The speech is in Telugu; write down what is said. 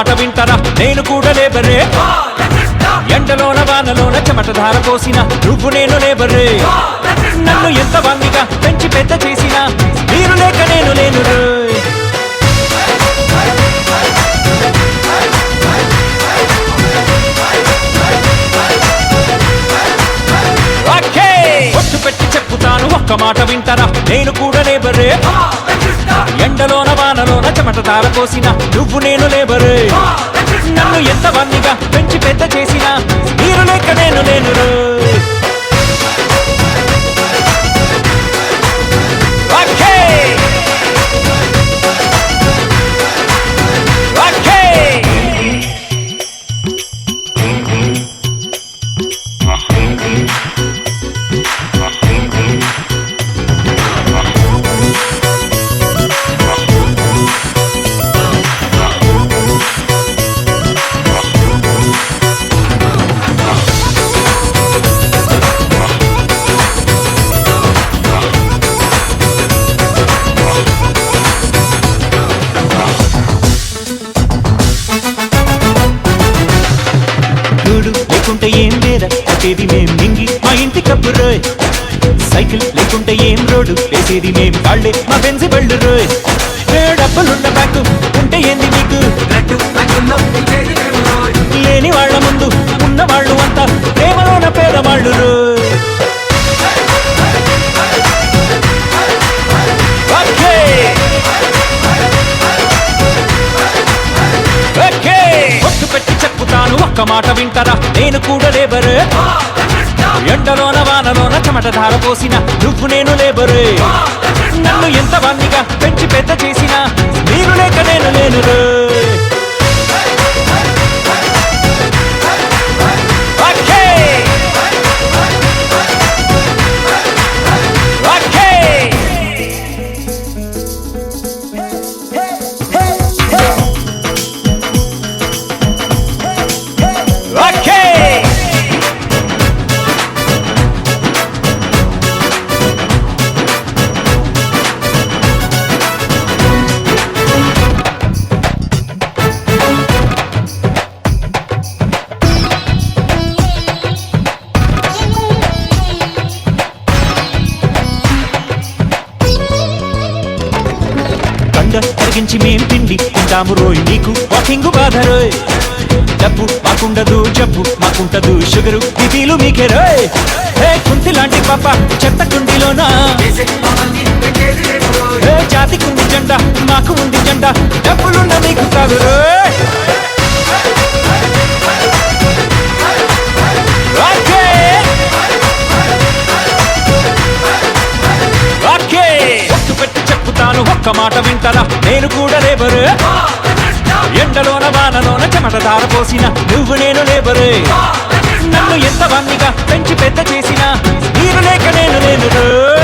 మాట వింటారా నేను కూడా లేబరే ఎండలోన వానలోన చెమట ధార పోసిన నువ్వు నేను లేబరే నన్ను ఎంత వాంగిగా పెంచి పెద్ద చేసిన మీరు లేక నేను లేను ఒట్టు పెట్టి చెప్పుతాను ఒక్క మాట వింటారా నేను కూడా లేబరే ఎండలోన వానలోన చెమట ధార పోసిన నువ్వు నేను లేబరే నన్ను ఎంత వన్నిగా పెంచి పెద్ద చేసిన మీరు లేక నేను లేను లేకుంటే ఏం లేదా కట్టేది మేం మింగి మా ఇంటి కప్పు రోయ్ సైకిల్ లేకుంటే ఏం రోడ్డు వేసేది మేం కాళ్ళే మా బెంజి బళ్ళు రోయ్ డబ్బులున్న బ్యాంకు ఉంటే ఏంది మీకు లేని వాళ్ళ ముందు ఉన్న వాళ్ళు అంతా ప్రేమలోన పేదవాళ్ళు రోయ్ ఒట్టు పెట్టి చెప్పుతాను ఒక్క మాట వింటారా నేను కూడా లేబరే ఎండలోన వానలోన చెమట ధార పోసిన నువ్వు నేను లేబరే నన్ను ఎంత వాంగిగా పెంచి పెద్ద చేసిన మీరు లేక నేను లేను తరిగించి మేం తిండి తింటాము రోయ్ నీకు వాకింగ్ బాధ రోయ్ డబ్బు మాకుండదు జబ్బు మాకుంటదు షుగరు బీపీలు మీకే రోయ్ కుంతి లాంటి పాప చెత్త కుండీలోనా జాతికుంది జెండా మాకు ఉంది జెండా డబ్బులున్న మీకు కాదు రోయ్ ఒట్టు పెట్టి చెప్పుతాను ఒక్క మాట వింటారా నేను కూడా లేబరే ఎండలోన వానలోన చెమట ధార పోసిన నువ్వు నేను లేబరే నన్ను ఎంత వాంగిగా పెంచి పెద్ద చేసిన మీరు లేక నేను లేను